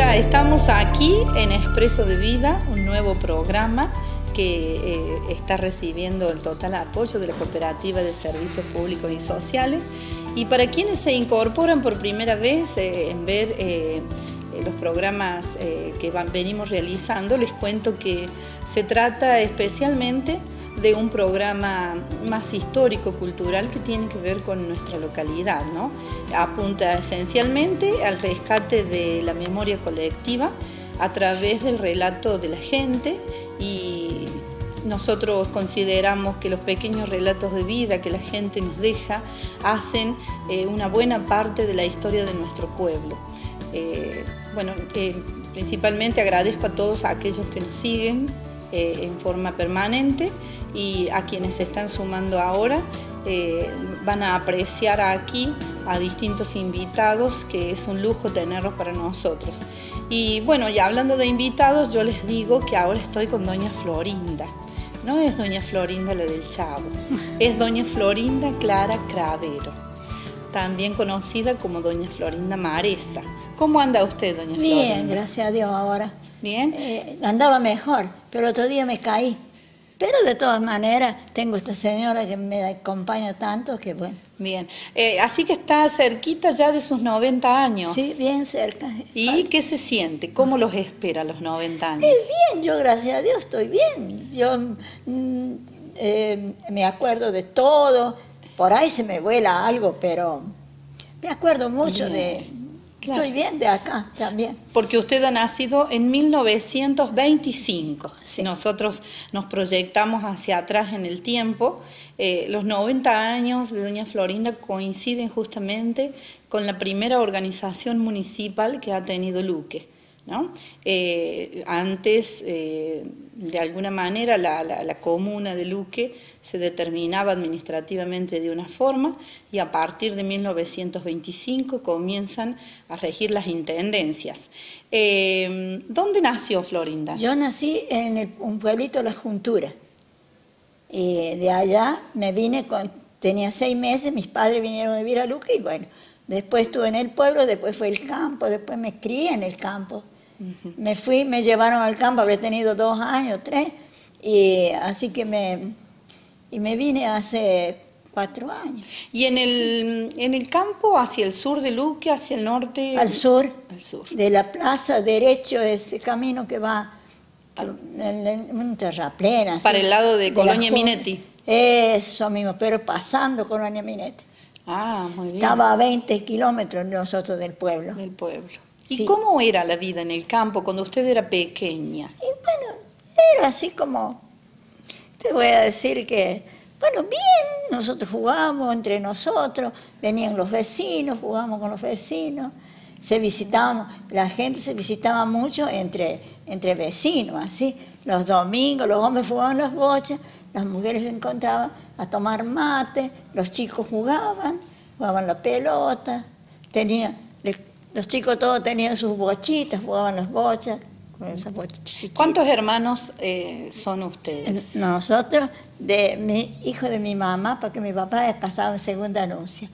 Hola, estamos aquí en Expreso de Vida, un nuevo programa que está recibiendo el total apoyo de la Cooperativa de Servicios Públicos y Sociales. Y para quienes se incorporan por primera vez en ver los programas que venimos realizando, les cuento que se trata especialmente de un programa más histórico-cultural que tiene que ver con nuestra localidad, ¿no? Apunta esencialmente al rescate de la memoria colectiva a través del relato de la gente, y nosotros consideramos que los pequeños relatos de vida que la gente nos deja hacen una buena parte de la historia de nuestro pueblo. Principalmente agradezco a todos aquellos que nos siguen en forma permanente, y a quienes se están sumando ahora van a apreciar aquí a distintos invitados, que es un lujo tenerlos para nosotros. Y bueno, ya hablando de invitados, yo les digo que ahora estoy con doña Florinda. No es doña Florinda la del Chavo, es doña Florinda Clara Cravero, también conocida como doña Florinda Maresa. ¿Cómo anda usted, doña Florinda? Bien, gracias a Dios ahora. Bien. Andaba mejor, pero otro día me caí. Pero de todas maneras, tengo esta señora que me acompaña tanto que bueno. Bien. Así que está cerquita ya de sus 90 años. Sí, bien cerca. ¿Y qué se siente? ¿Cómo los espera a los 90 años? Bien, yo gracias a Dios estoy bien. Yo me acuerdo de todo. Por ahí se me vuela algo, pero me acuerdo mucho de... Claro. Estoy bien de acá también. Porque usted ha nacido en 1925. Sí. Nosotros nos proyectamos hacia atrás en el tiempo. Los 90 años de doña Florinda coinciden justamente con la primera organización municipal que ha tenido Luque, ¿no? Antes, de alguna manera, la comuna de Luque se determinaba administrativamente de una forma, y a partir de 1925 comienzan a regir las intendencias. ¿Dónde nació Florinda? Yo nací en un pueblito, La Juntura. De allá me vine, tenía 6 meses, mis padres vinieron a vivir a Luque, y bueno, después estuve en el pueblo, después fue el campo, después me crié en el campo. Me fui, me llevaron al campo, había tenido 2 años, 3, y así que me vine hace 4 años. ¿Y en el campo, hacia el sur de Luque, hacia el norte? Al sur. Al sur. De la plaza derecho, ese camino que va en un terraplén. Así, para el lado de Colonia Minetti. Eso mismo, pero pasando Colonia Minetti. Ah, muy bien. Estaba a 20 kilómetros nosotros del pueblo. Del pueblo. ¿Y sí. ¿Cómo era la vida en el campo cuando usted era pequeña? Y bueno, era así como, te voy a decir que, bueno, bien, nosotros jugábamos entre nosotros, venían los vecinos, jugábamos con los vecinos, la gente se visitaba mucho entre vecinos, así, los domingos, los hombres jugaban las bochas, las mujeres se encontraban a tomar mate, los chicos jugaban la pelota, los chicos todos tenían sus bochitas, jugaban las bochas, con esas bochas chiquitas. ¿Cuántos hermanos son ustedes? Nosotros, hijo de mi mamá, porque mi papá es casado en segunda nupcia,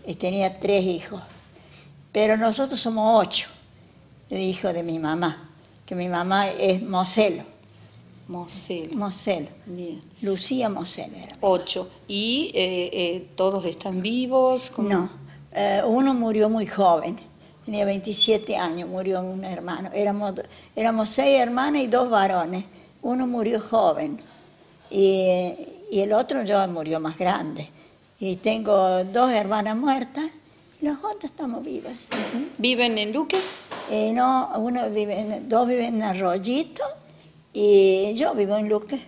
y tenía 3 hijos. Pero nosotros somos 8, hijos de mi mamá, que mi mamá es Moselo. Moselo. Bien. Lucía Moselo era. 8. ¿Y todos están vivos? ¿Cómo? No, uno murió muy joven. Tenía 27 años, murió un hermano. Éramos 6 hermanas y 2 varones. Uno murió joven y el otro yo murió más grande. Y tengo 2 hermanas muertas y las otras estamos vivas. ¿Viven en Luque? No, 2 viven en Arroyito y yo vivo en Luque.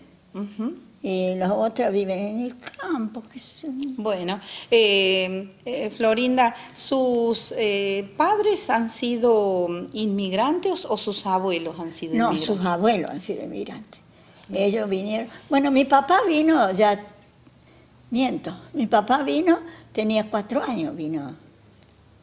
Y las otras viven en el campo. Bueno, Florinda, ¿sus padres han sido inmigrantes o sus abuelos han sido inmigrantes? No, sus abuelos han sido inmigrantes. Sí. Ellos vinieron. Bueno, mi papá vino mi papá vino, tenía 4 años, vino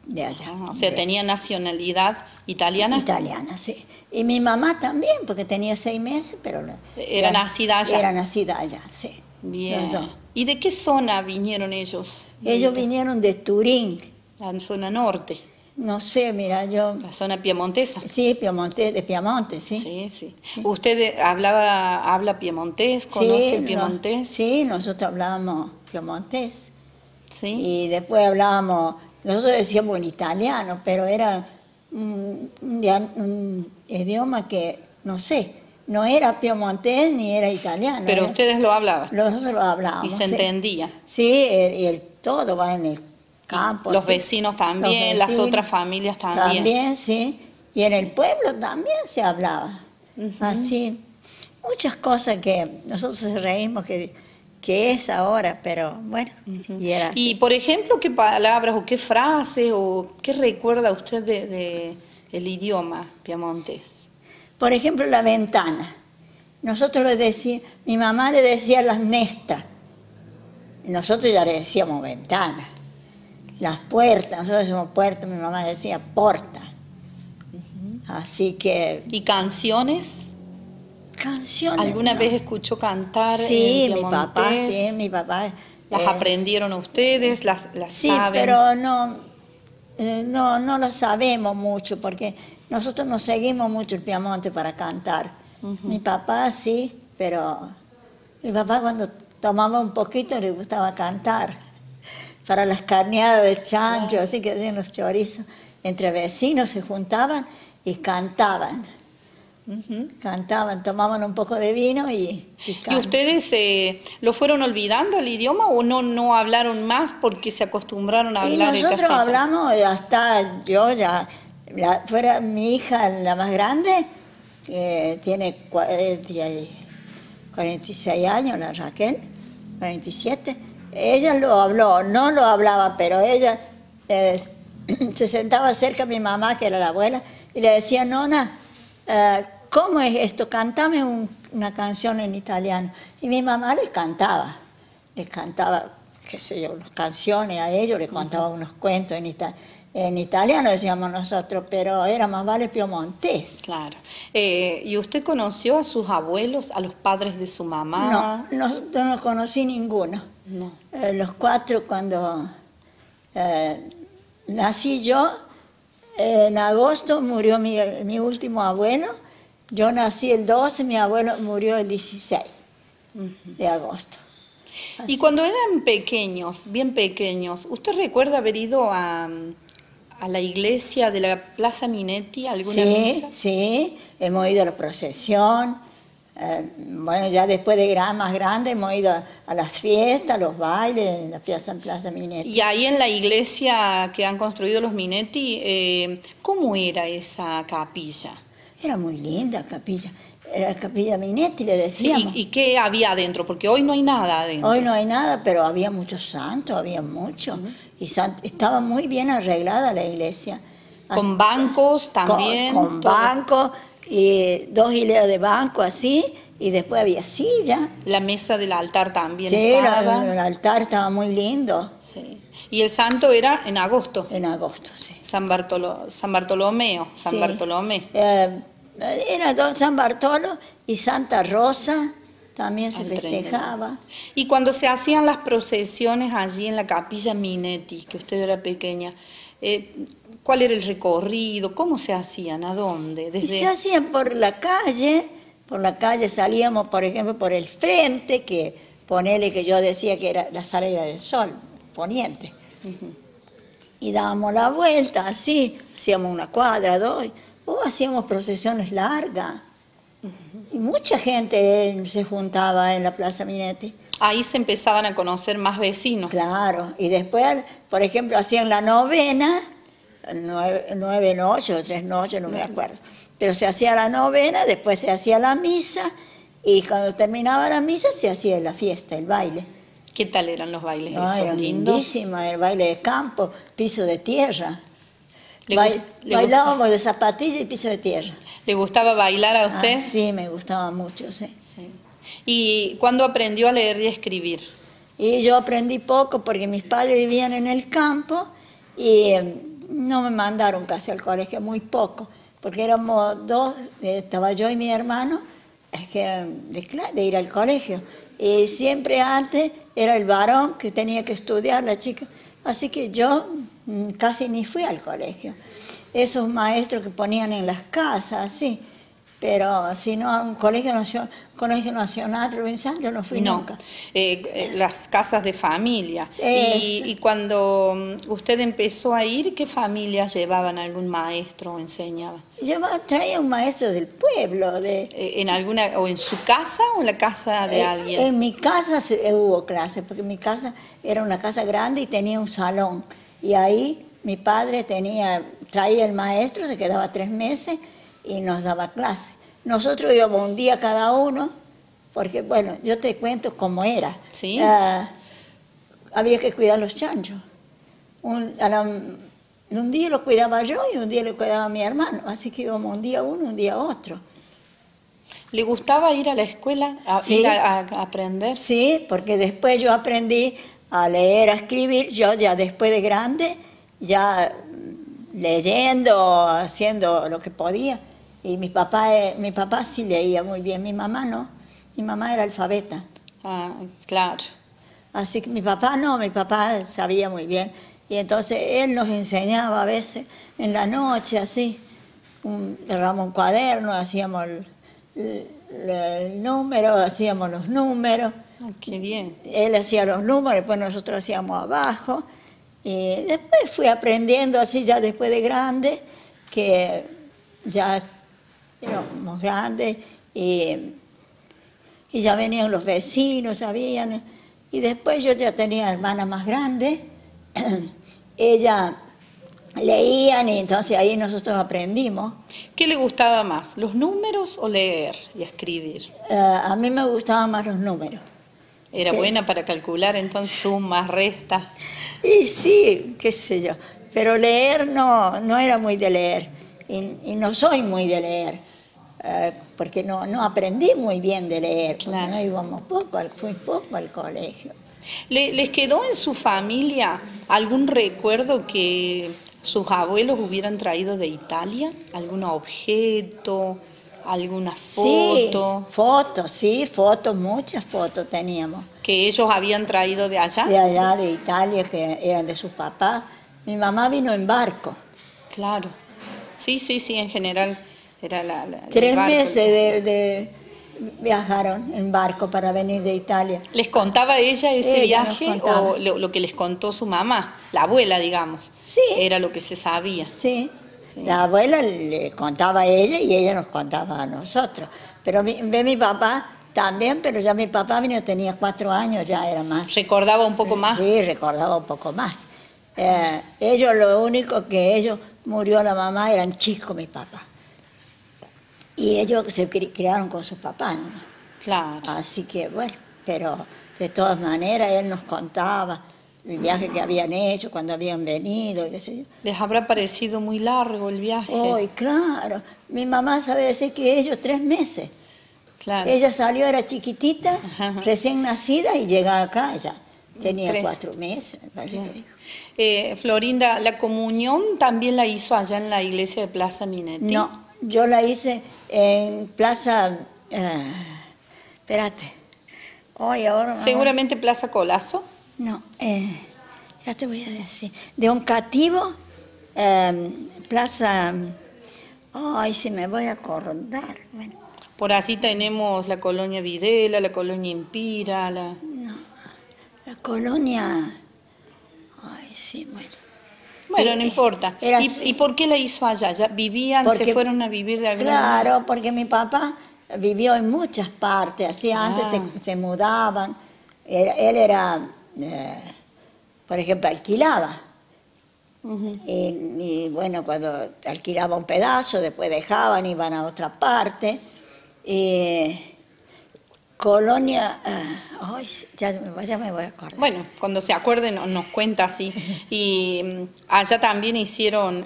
de allá. O sea, tenía nacionalidad italiana. Italiana, sí. Y mi mamá también, porque tenía 6 meses, pero... ¿Era nacida allá? Era nacida allá, sí. Bien. ¿Y de qué zona vinieron ellos? Ellos vinieron de Turín. La zona norte. No sé, mira, yo... La zona piemontesa. Sí, de Piamonte, sí. Sí, sí. ¿Usted habla piemontés, conoce el piemontés? Sí, nosotros hablábamos piemontés. Sí. Y después hablábamos, nosotros decíamos en italiano, pero era un idioma que, no sé, no era piemontés ni era italiano. Pero ustedes lo hablaban. Nosotros lo hablábamos. Y se entendía. Sí, y todo va en el campo. Los sí. vecinos también, Los vecinos, las otras familias también. También, sí. Y en el pueblo también se hablaba. Así, muchas cosas que nosotros reímos que es ahora, pero bueno, y era así. Y por ejemplo, ¿qué palabras o qué frases o qué recuerda usted del idioma piamontés? Por ejemplo, la ventana. Nosotros le decíamos, mi mamá le decía las nestras, y nosotros ya le decíamos ventana. Las puertas, nosotros decíamos puerta, mi mamá decía porta. Así que... ¿Y canciones? Canciones. ¿Alguna no. vez escuchó cantar Sí, en piamontés? sí, mi papá. ¿Las aprendieron ustedes? ¿Las sí, saben? Pero no lo sabemos mucho, porque nosotros no seguimos mucho el Piamonte para cantar. Mi papá sí, pero mi papá cuando tomaba un poquito le gustaba cantar. Para las carneadas de chancho, así que hacían los chorizos. Entre vecinos se juntaban y cantaban. Cantaban, tomaban un poco de vino y cantaban. ¿Y ustedes lo fueron olvidando el idioma o no hablaron más porque se acostumbraron a hablar en castellano? Y nosotros hablamos hasta yo ya, fuera mi hija la más grande, que tiene 46 años, la Raquel, 47, ella lo habló, no lo hablaba, pero ella se sentaba cerca de mi mamá, que era la abuela, y le decía, nona, ¿cómo es esto? Cántame una canción en italiano. Y mi mamá les cantaba, qué sé yo, las canciones a ellos, les contaba unos cuentos en italiano, decíamos nosotros, pero era más vale piemontés. Claro. ¿Y usted conoció a sus abuelos, a los padres de su mamá? No, no conocí ninguno. No. Los 4, cuando nací yo, en agosto murió mi último abuelo. Yo nací el 12, mi abuelo murió el 16 de agosto. Así. Y cuando eran pequeños, bien pequeños, ¿usted recuerda haber ido a la iglesia de la Plaza Minetti, alguna misa? Sí, hemos ido a la procesión. Bueno, ya después de más grande hemos ido a las fiestas, a los bailes en la Plaza Minetti. Y ahí en la iglesia que han construido los Minetti, ¿cómo era esa capilla? Era muy linda capilla. Era capilla Minetti, le decíamos. Sí, ¿y qué había adentro? Porque hoy no hay nada adentro. Hoy no hay nada, pero había muchos santos, había muchos. Y estaba muy bien arreglada la iglesia. Con bancos también. Con bancos y 2 hileras de banco así, y después había silla. La mesa del altar también sí, estaba. El altar estaba muy lindo. Sí. Y el santo era en agosto. En agosto, sí. San Bartolomé. Era San Bartolo y Santa Rosa, también se festejaba. Y cuando se hacían las procesiones allí en la capilla Minetti, que usted era pequeña, ¿cuál era el recorrido? ¿Cómo se hacían? ¿A dónde? Se hacían por la calle salíamos, por ejemplo, por el frente, que ponele que yo decía que era la salida del sol, poniente. Y dábamos la vuelta así, hacíamos 1 cuadra, 2, hacíamos procesiones largas. Y mucha gente se juntaba en la Plaza Minetti. Ahí se empezaban a conocer más vecinos. Claro, y después, por ejemplo, hacían la novena, 9 noches o 3 noches, no me acuerdo. Pero se hacía la novena, después se hacía la misa, y cuando terminaba la misa se hacía la fiesta, el baile. ¿Qué tal eran los bailes esos? Era lindos. Lindísima, el baile de campo, piso de tierra. ¿Le Bailábamos de zapatilla y piso de tierra. ¿Le gustaba bailar a usted? Sí, me gustaba mucho, sí. ¿Y cuándo aprendió a leer y a escribir? Y yo aprendí poco porque mis padres vivían en el campo y no me mandaron casi al colegio, muy poco, porque éramos 2, estaba yo y mi hermano, que eran de ir al colegio. Y siempre antes era el varón que tenía que estudiar, la chica. Así que yo casi ni fui al colegio. Esos maestros que ponían en las casas, sí. Pero si no, a un colegio nacional provincial yo no fui nunca. Las casas de familia. Y cuando usted empezó a ir, ¿qué familias llevaban algún maestro o enseñaban? Traía un maestro del pueblo. ¿En alguna, o en su casa o en la casa de alguien? En mi casa hubo clases, porque mi casa era una casa grande y tenía un salón. Y ahí mi padre traía el maestro, se quedaba 3 meses y nos daba clases. Nosotros íbamos un día cada uno, porque bueno, yo te cuento cómo era. ¿Sí? Había que cuidar los chanchos. Un día lo cuidaba yo y un día lo cuidaba mi hermano, así que íbamos un día uno, un día otro. ¿Le gustaba ir a la escuela, ir a aprender? Sí, porque después yo aprendí a leer, a escribir, yo ya después de grande, ya leyendo, haciendo lo que podía. Y mi papá sí leía muy bien, mi mamá no, mi mamá era alfabeta. Ah, claro. Así que mi papá sabía muy bien. Y entonces él nos enseñaba a veces en la noche, así, agarramos un cuaderno, hacíamos el número, hacíamos los números. Oh, qué bien. Él hacía los números, después nosotros hacíamos abajo. Y después fui aprendiendo así ya después de grande, que ya éramos grandes y ya venían los vecinos, sabían. Y después yo ya tenía hermanas más grandes, ellas leían y entonces ahí nosotros aprendimos. ¿Qué le gustaba más, los números o leer y escribir? A mí me gustaban más los números. ¿Era buena para calcular entonces sumas, restas? Y sí, qué sé yo, pero leer no era muy de leer y no soy muy de leer. Porque no aprendí muy bien de leer, claro. No íbamos fui poco al colegio. ¿Les quedó en su familia algún recuerdo que sus abuelos hubieran traído de Italia? ¿Algún objeto? ¿Alguna foto? Fotos, muchas fotos teníamos. ¿Que ellos habían traído de allá? De allá, de Italia, que eran de sus papás. Mi mamá vino en barco. Claro. Sí, en general. Era 3 meses viajaron en barco para venir de Italia. ¿Les contaba ella ese viaje o lo que les contó su mamá? La abuela, digamos. Sí. Era lo que se sabía. Sí. La abuela le contaba a ella y ella nos contaba a nosotros. Pero mi papá también, pero ya mi papá tenía 4 años, ya era más. ¿Recordaba un poco más? Sí, recordaba un poco más. Lo único que ellos, murió la mamá, eran chicos mi papá. Y ellos se criaron con sus papás, ¿no? Claro. Así que, bueno, pero de todas maneras él nos contaba el viaje que habían hecho, cuando habían venido, qué sé yo. ¿Les habrá parecido muy largo el viaje? ¡Ay, claro! Mi mamá sabe decir que ellos 3 meses. Claro. Ella salió, era chiquitita, recién nacida, y llega acá ya. Tenía 4 meses, me parece que dijo. Florinda, ¿la comunión también la hizo allá en la iglesia de Plaza Minetti? No, yo la hice en Plaza... espérate. Ahora, ¿Seguramente Plaza Colazo? No, ya te voy a decir. De Oncativo, Plaza... Ay, si me voy a acordar. Bueno. Por allí tenemos la colonia Videla, la colonia Empira, No, la colonia... Ay, sí, bueno. Bueno, no importa. ¿Y por qué la hizo allá? ¿Ya vivían, se fueron a vivir de alguna manera? Claro, porque mi papá vivió en muchas partes, así antes se mudaban. Él era, por ejemplo, alquilaba. Y bueno, cuando alquilaba un pedazo, después dejaban, iban a otra parte. Colonia, ya me voy a acordar. Bueno, cuando se acuerden nos cuenta así. Y allá también hicieron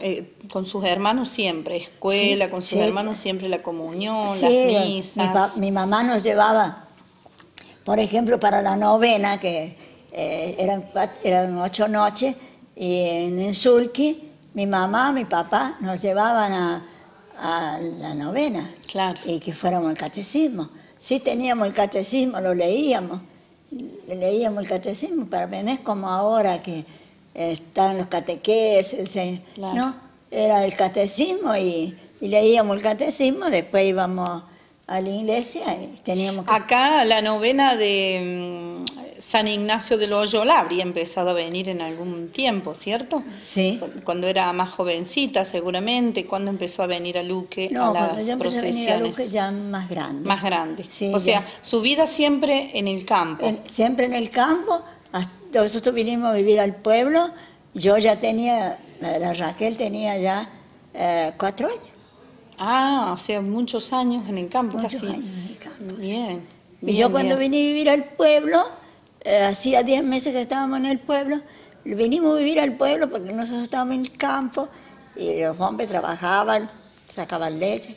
con sus hermanos siempre escuela, con sus hermanos siempre la comunión, las misas. Mi mamá nos llevaba, por ejemplo, para la novena, que eran 8 noches, y en Sulqui, mi mamá, mi papá nos llevaban a la novena. Claro. Y que fuéramos al catecismo. Sí teníamos el catecismo, lo leíamos el catecismo, pero no es como ahora que estaban los catequeses, Claro. ¿no? Era el catecismo y leíamos el catecismo, después íbamos a la iglesia y teníamos que... Acá la novena de San Ignacio de Loyola habría empezado a venir en algún tiempo, ¿cierto? Sí. Cuando era más jovencita, seguramente. ¿Cuándo empezó a venir a Luque No, a cuando las yo empecé a venir a procesiones? Luque ya más grande. Más grande. Sí, o ya. sea, su vida siempre en el campo. Siempre en el campo. Nosotros vinimos a vivir al pueblo. Yo ya tenía, la Raquel tenía ya 4 años. Ah, o sea, muchos años en el campo, Muchos casi. años en el campo. Bien. Y bien, yo cuando bien. vine a vivir al pueblo, hacía 10 meses que estábamos en el pueblo, vinimos a vivir al pueblo porque nosotros estábamos en el campo y los hombres trabajaban, sacaban leche.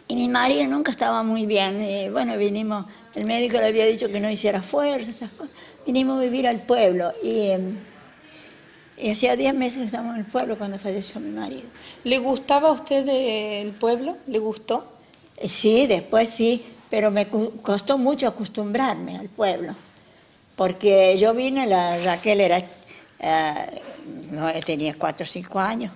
Y mi marido nunca estaba muy bien. Y bueno, vinimos, el médico le había dicho que no hiciera fuerza, esas cosas. Vinimos a vivir al pueblo y hacía 10 meses que estábamos en el pueblo cuando falleció mi marido. ¿Le gustaba a usted el pueblo? ¿Le gustó? Sí, después sí, pero me costó mucho acostumbrarme al pueblo. Porque yo vine, la Raquel era, no, tenía 4 o 5 años.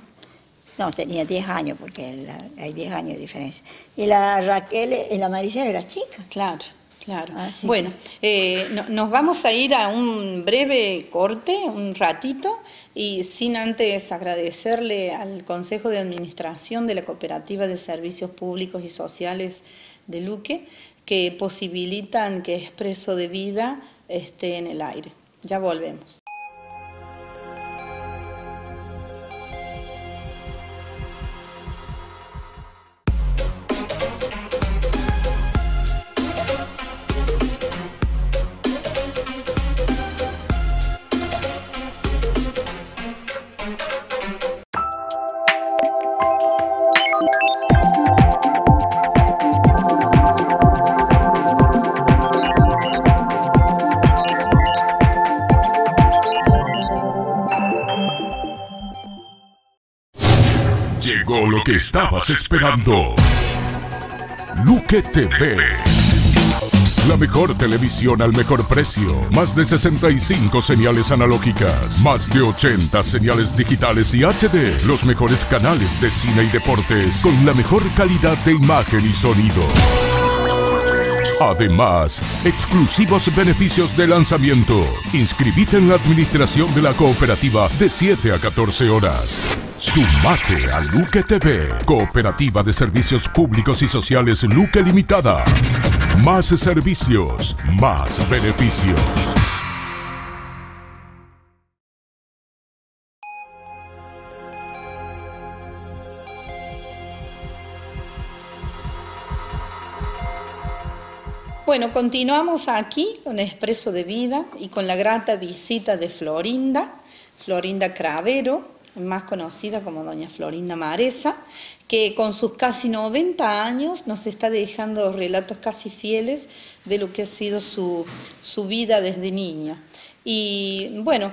No, tenía 10 años, porque hay 10 años de diferencia. Y la Raquel y la Maricela era chica. Claro, claro. Así bueno, nos vamos a ir a un breve corte, un ratito, y sin antes agradecerle al Consejo de Administración de la Cooperativa de Servicios Públicos y Sociales de Luque, que posibilitan que Expreso de Vida esté en el aire. Ya volvemos. Llegó lo que estabas esperando. Luque TV. La mejor televisión al mejor precio. Más de 65 señales analógicas. Más de 80 señales digitales y HD. Los mejores canales de cine y deportes. Con la mejor calidad de imagen y sonido. Además, exclusivos beneficios de lanzamiento. Inscribite en la administración de la cooperativa de 7 a 14 horas. Sumate a Luque TV, Cooperativa de Servicios Públicos y Sociales Luque Limitada. Más servicios, más beneficios. Bueno, continuamos aquí con Expreso de Vida y con la grata visita de Florinda Cravero, más conocida como doña Florinda Maresa, que con sus casi 90 años nos está dejando relatos casi fieles de lo que ha sido su vida desde niña. Y bueno,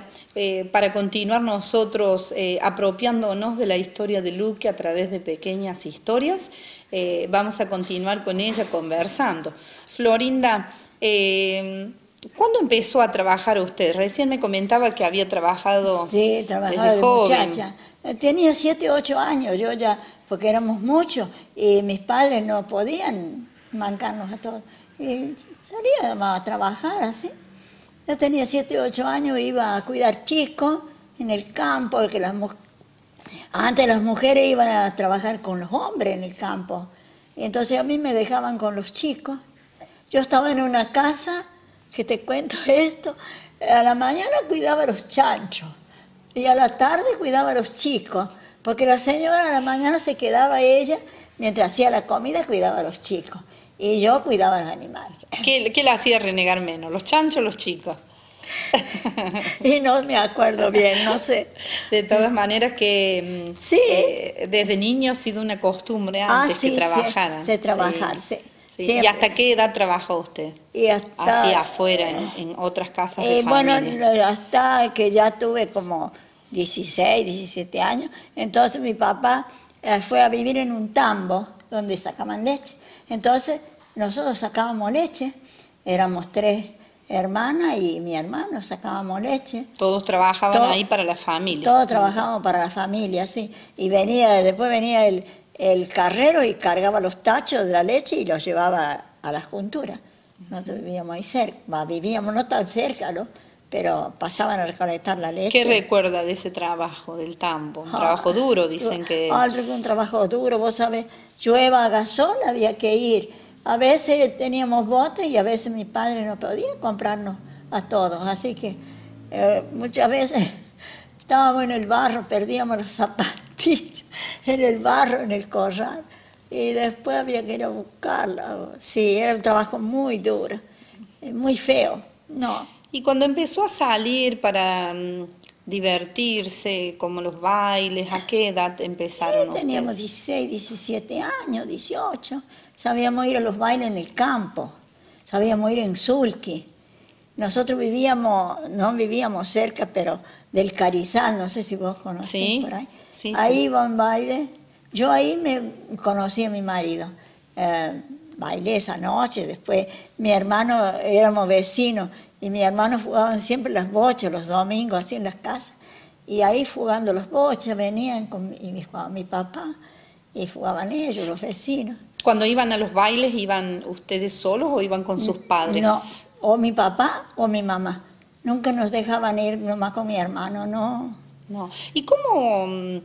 para continuar nosotros apropiándonos de la historia de Luque a través de pequeñas historias, vamos a continuar con ella conversando. Florinda, ¿cuándo empezó a trabajar usted? Recién me comentaba que había trabajado Sí, trabajaba desde de joven. muchacha. Tenía 7, 8 años, yo ya, porque éramos muchos y mis padres no podían bancarnos a todos. Y salíamos a trabajar así. Yo tenía 7, 8 años, iba a cuidar chicos en el campo, porque antes las mujeres iban a trabajar con los hombres en el campo. Y entonces a mí me dejaban con los chicos. Yo estaba en una casa, que te cuento esto, a la mañana cuidaba a los chanchos y a la tarde cuidaba a los chicos, porque la señora a la mañana se quedaba ella, mientras hacía la comida cuidaba a los chicos y yo cuidaba a los animales. ¿Qué le hacía renegar menos, los chanchos o los chicos? Y no me acuerdo bien, no sé. De todas maneras que Sí. Desde niño ha sido una costumbre antes sí, que trabajaran. sé trabajar, sí. Sí. ¿Y Siempre. hasta qué edad trabajó usted? Y hasta, Hacia afuera, en otras casas de bueno, familia. hasta que ya tuve como 16, 17 años, entonces mi papá fue a vivir en un tambo donde sacaban leche. Entonces nosotros sacábamos leche, éramos 3 hermana y mi hermano, sacábamos leche. Todos trabajaban ahí para la familia. Todos trabajábamos para la familia, sí. Y después venía el carrero y cargaba los tachos de la leche y los llevaba a la juntura. Nosotros vivíamos ahí cerca, vivíamos no tan cerca, ¿no? Pero pasaban a recolectar la leche. ¿Qué recuerda de ese trabajo, del tambo? Un trabajo duro, dicen que es. Un trabajo duro, vos sabés, llueva, haga sol, había que ir. A veces teníamos botes y a veces mi padre no podía comprarnos a todos. Así que muchas veces estábamos en el barro, perdíamos los zapatillas en el barro, en el corral. Y después había que ir a buscarla. Sí, era un trabajo muy duro, muy feo. No. Y cuando empezó a salir para divertirse, como los bailes, ¿a qué edad empezaron ustedes? Teníamos 16, 17 años, 18. Sabíamos ir a los bailes en el campo, sabíamos ir en Sulqui. Nosotros no vivíamos cerca, pero del Carizal, no sé si vos conocés, ¿sí? Por ahí. Sí, ahí iba un baile. Yo ahí me conocí a mi marido. Bailé esa noche, después mi hermano, éramos vecinos, y mi hermano jugaban siempre las bochas los domingos, así en las casas. Y ahí jugando los bochas venían con mi papá, y jugaban ellos, los vecinos. Cuando iban a los bailes, ¿iban ustedes solos o iban con sus padres? No, o mi papá o mi mamá. Nunca nos dejaban ir nomás con mi hermano, no. No. ¿Y cómo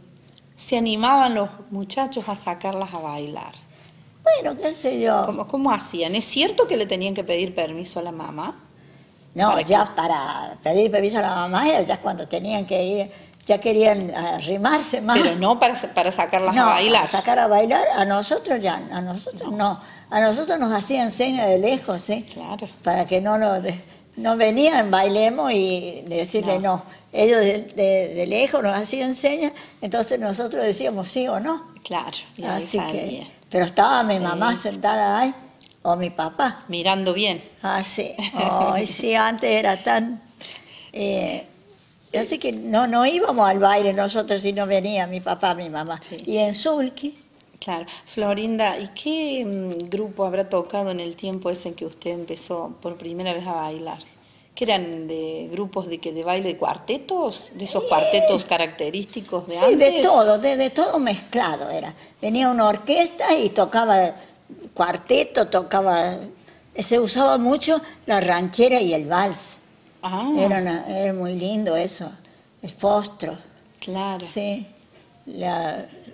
se animaban los muchachos a sacarlas a bailar? Bueno, qué sé yo. ¿Cómo hacían? ¿Es cierto que le tenían que pedir permiso a la mamá? No, para pedir permiso a la mamá, ya cuando tenían que ir, ya querían arrimarse más. Pero no para sacarlas a bailar. Para sacar a bailar, a nosotros no. A nosotros nos hacían señas de lejos, ¿sí? Claro. Para que no venían, bailemos y decirle no. Ellos de lejos nos hacían señas, entonces nosotros decíamos sí o no. Claro. Así que, pero estaba mi mamá sentada ahí, o mi papá. Mirando bien. Ah, sí. Sí, antes era tan... así que no íbamos al baile nosotros si no venía mi papá, mi mamá. Sí. Y en Sulqui. Claro. Florinda, ¿y qué grupo habrá tocado en el tiempo ese en que usted empezó por primera vez a bailar? ¿Qué eran de grupos de baile de cuartetos? ¿De esos cuartetos característicos de antes? Sí, de todo mezclado era. Venía una orquesta y tocaba cuarteto, se usaba mucho la ranchera y el vals. Ah. Era muy lindo eso, el fostro. Claro. Sí,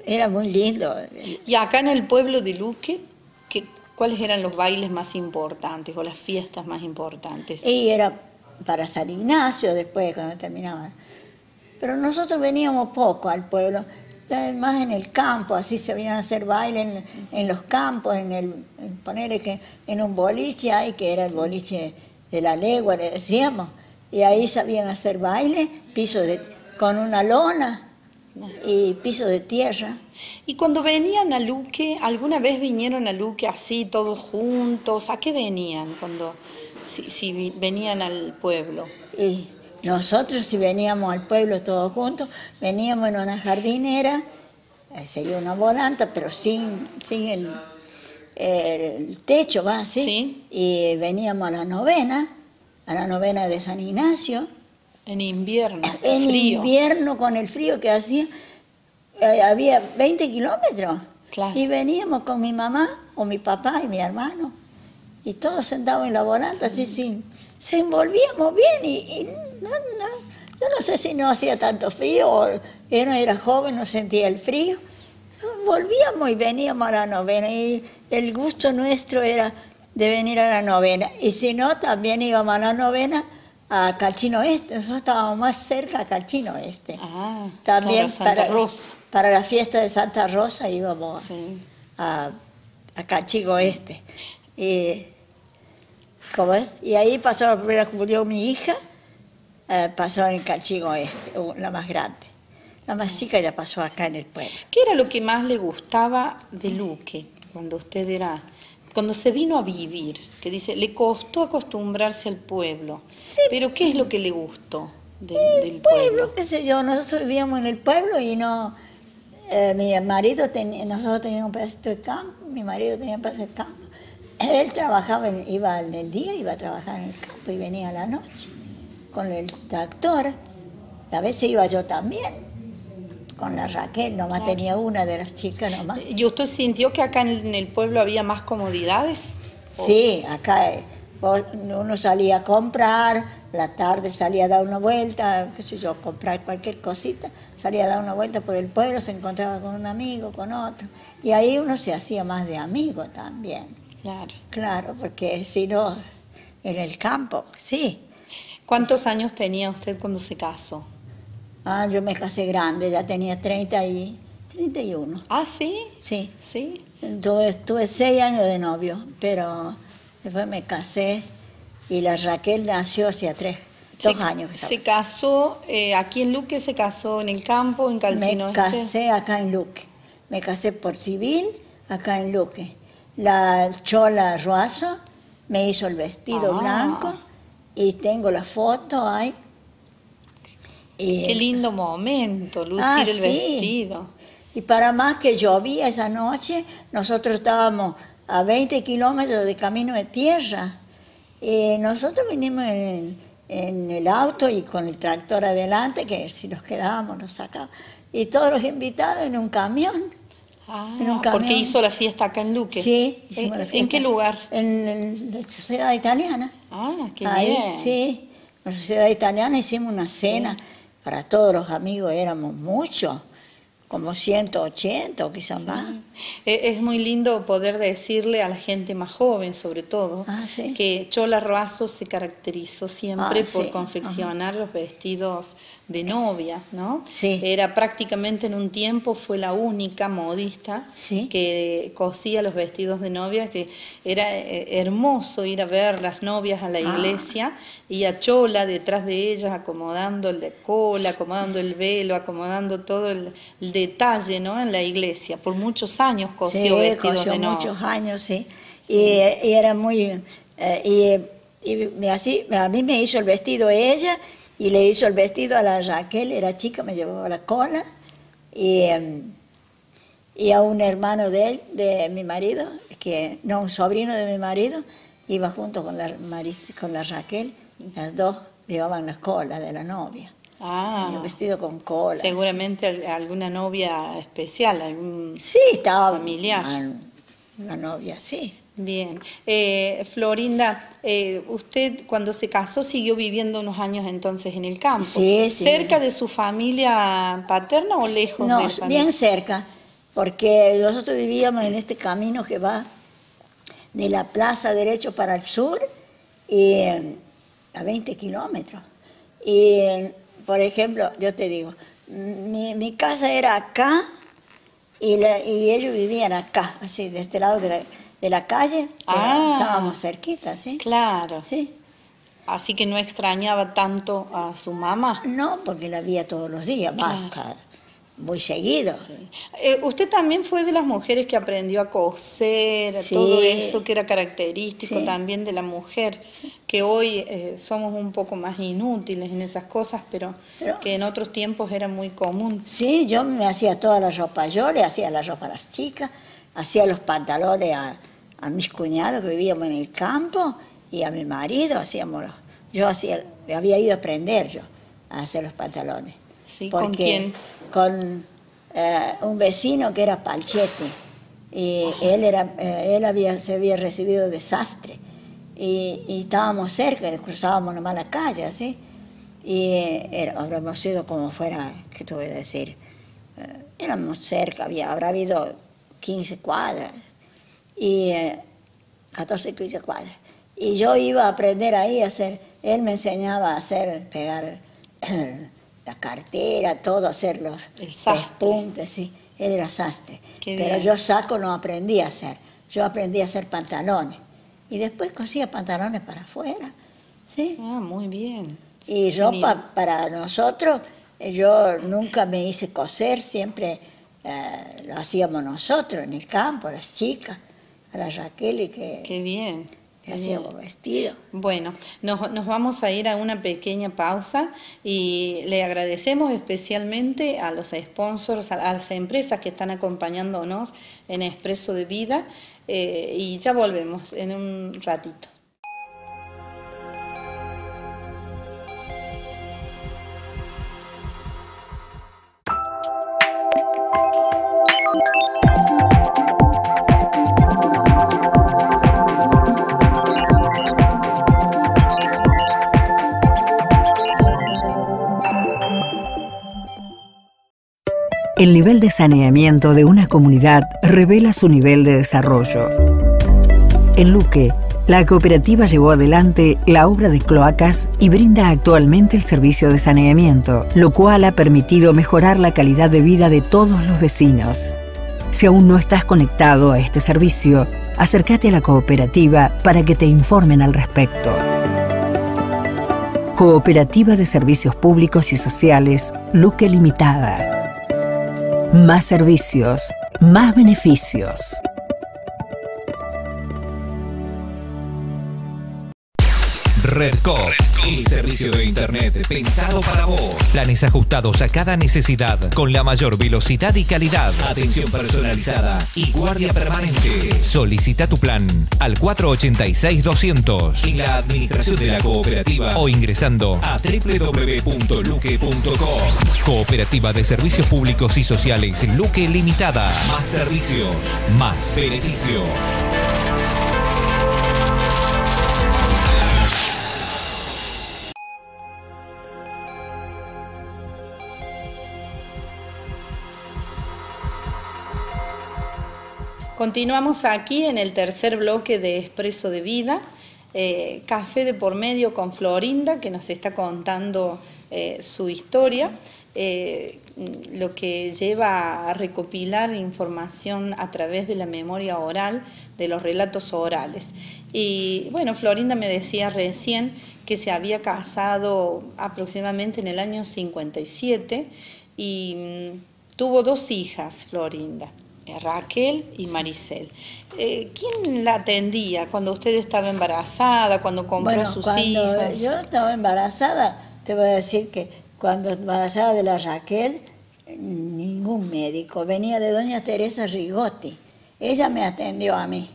era muy lindo. ¿Y acá en el pueblo de Luque, cuáles eran los bailes más importantes o las fiestas más importantes? Y era para San Ignacio después, cuando terminaba. Pero nosotros veníamos poco al pueblo, más en el campo, así se venían a hacer baile en los campos, ponerle que en un boliche hay, que era el boliche de la legua, le decíamos, y ahí sabían hacer baile, con una lona y piso de tierra. Y cuando venían a Luque, ¿alguna vez vinieron a Luque así, todos juntos? ¿A qué venían si venían al pueblo? Y nosotros, si veníamos al pueblo todos juntos, veníamos en una jardinera, sería una volanta, pero sin el techo, va así. ¿Sí? Y veníamos a la novena de San Ignacio. En invierno, en frío. Invierno, con el frío que hacía, había 20 kilómetros. Claro. Y veníamos con mi mamá, o mi papá y mi hermano, y todos sentados en la volanta, así se envolvíamos bien y yo no sé si no hacía tanto frío o era joven, no sentía el frío. Volvíamos y veníamos a la novena y el gusto nuestro era de venir a la novena. Y si no, también íbamos a la novena a Calchino Este. Nosotros estábamos más cerca a Calchino Este. Ah, también claro, Santa Rosa. Para la fiesta de Santa Rosa íbamos a Calchino Este. Y ahí pasó la primera comunión mi hija, pasó en Calchino Este, la más grande. La más chica ya pasó acá en el pueblo. ¿Qué era lo que más le gustaba de Luque cuando se vino a vivir? Que dice, le costó acostumbrarse al pueblo. Sí. ¿Pero qué es lo que le gustó del pueblo? pueblo? Qué sé yo, nosotros vivíamos en el pueblo y mi marido nosotros teníamos un pedacito de campo, mi marido tenía un pedazo de campo. Él trabajaba, iba en el día, iba a trabajar en el campo y venía a la noche con el tractor. A veces iba yo también, con la Raquel, nomás tenía una de las chicas nomás. ¿Y usted sintió que acá en el pueblo había más comodidades? Sí, acá uno salía a comprar, la tarde salía a dar una vuelta, qué sé yo, comprar cualquier cosita, salía a dar una vuelta por el pueblo, se encontraba con un amigo, con otro, y ahí uno se hacía más de amigo también. Claro. Claro, porque si no, en el campo, sí. ¿Cuántos años tenía usted cuando se casó? Yo me casé grande, ya tenía 31. ¿Ah, sí? Sí. ¿Sí? Tuve 6 años de novio, pero después me casé y la Raquel nació hacía 2 años. ¿Se casó aquí en Luque? ¿Se casó en el campo, en Calchino? Me casé acá en Luque. Me casé por civil acá en Luque. La Chola Ruazo me hizo el vestido blanco y tengo la foto ahí. Qué lindo momento, lucir el vestido. Y para más que llovía esa noche, nosotros estábamos a 20 kilómetros de camino de tierra. Nosotros vinimos en el auto y con el tractor adelante, que si nos quedábamos nos sacábamos. Y todos los invitados en un camión. En un camión. Porque hizo la fiesta acá en Luque. Sí, hicimos la fiesta. ¿En qué lugar? En la Sociedad Italiana. Qué ahí, bien. Sí, en la Sociedad Italiana hicimos una cena para todos los amigos, éramos muchos. Como 180 o quizás más. Es muy lindo poder decirle a la gente más joven, sobre todo, que Chola Ruazo se caracterizó siempre por confeccionar los vestidos de novia, ¿no? Sí. Era prácticamente en un tiempo, fue la única modista que cosía los vestidos de novia, que era hermoso ir a ver las novias a la iglesia y a Chola detrás de ellas acomodando el cola, acomodando el velo, acomodando todo el detalle, ¿no? En la iglesia. Por muchos años cosió vestidos de novia. Muchos años, sí. Y era muy... así, a mí me hizo el vestido ella y le hizo el vestido a la Raquel, era chica, me llevaba la cola. Y a un hermano de mi marido, un sobrino de mi marido, iba junto con la Raquel, las dos llevaban las colas de la novia. Un vestido con cola. Seguramente alguna novia especial, algún estaba familiar. Una novia, sí. Bien. Florinda, usted cuando se casó siguió viviendo unos años entonces en el campo. Sí, ¿Cerca de su familia paterna o lejos de la familia? Bien cerca, porque nosotros vivíamos en este camino que va de la plaza derecho para el sur a 20 kilómetros. Y por ejemplo, yo te digo, mi casa era acá y ellos vivían acá, así, de este lado de la calle, pero estábamos cerquitas, ¿sí? Claro. Sí. Así que no extrañaba tanto a su mamá. No, porque la veía todos los días, muy seguido. Sí. Usted también fue de las mujeres que aprendió a coser, todo eso que era característico también de la mujer, que hoy somos un poco más inútiles en esas cosas, pero que en otros tiempos era muy común. Sí, yo me hacía toda la ropa, yo le hacía la ropa a las chicas, hacía los pantalones a mis cuñados que vivíamos en el campo y a mi marido había ido a aprender yo a hacer los pantalones. Sí, ¿con quién? Con un vecino que era Palchetti. Y él se había recibido de sastre. Y estábamos cerca, cruzábamos nomás la calle, así. Y habríamos sido como fuera, ¿qué te voy a decir? Éramos cerca, habrá habido 15 cuadras. 14, 15 cuadras. Y yo iba a aprender ahí a hacer, él me enseñaba a pegar la cartera, todo, hacer los puntes, sí. Él era sastre. Pero yo no aprendí a hacer. Yo aprendí a hacer pantalones. Y después cosía pantalones para afuera, ¿sí? Muy bien. Y ropa para nosotros, yo nunca me hice coser, siempre lo hacíamos nosotros en el campo, las chicas, a la Raquel y que... Qué bien. Hacíamos vestido. Bueno, nos vamos a ir a una pequeña pausa y le agradecemos especialmente a los sponsors, a las empresas que están acompañándonos en Expreso de Vida. y ya volvemos en un ratito. El nivel de saneamiento de una comunidad revela su nivel de desarrollo. En Luque, la cooperativa llevó adelante la obra de cloacas y brinda actualmente el servicio de saneamiento, lo cual ha permitido mejorar la calidad de vida de todos los vecinos. Si aún no estás conectado a este servicio, acércate a la cooperativa para que te informen al respecto. Cooperativa de Servicios Públicos y Sociales, Luque Limitada. Más servicios, más beneficios. Redcor, el servicio de internet pensado para vos. Planes ajustados a cada necesidad con la mayor velocidad y calidad. Atención personalizada y guardia permanente. Solicita tu plan al 486-200 en la administración de la cooperativa o ingresando a www.luque.com. Cooperativa de Servicios Públicos y Sociales Luque Limitada. Más servicios, más beneficios. Continuamos aquí en el tercer bloque de Expreso de Vida, Café de por medio con Florinda, que nos está contando su historia, lo que lleva a recopilar información a través de la memoria oral, de los relatos orales. Y bueno, Florinda me decía recién que se había casado aproximadamente en el año 57 y tuvo 2 hijas, Florinda. Raquel y Maricel. ¿Quién la atendía cuando usted estaba embarazada, cuando compró a sus hijas? Cuando yo estaba embarazada, te voy a decir que cuando embarazada de la Raquel, ningún médico. Venía de doña Teresa Rigotti. Ella me atendió a mí.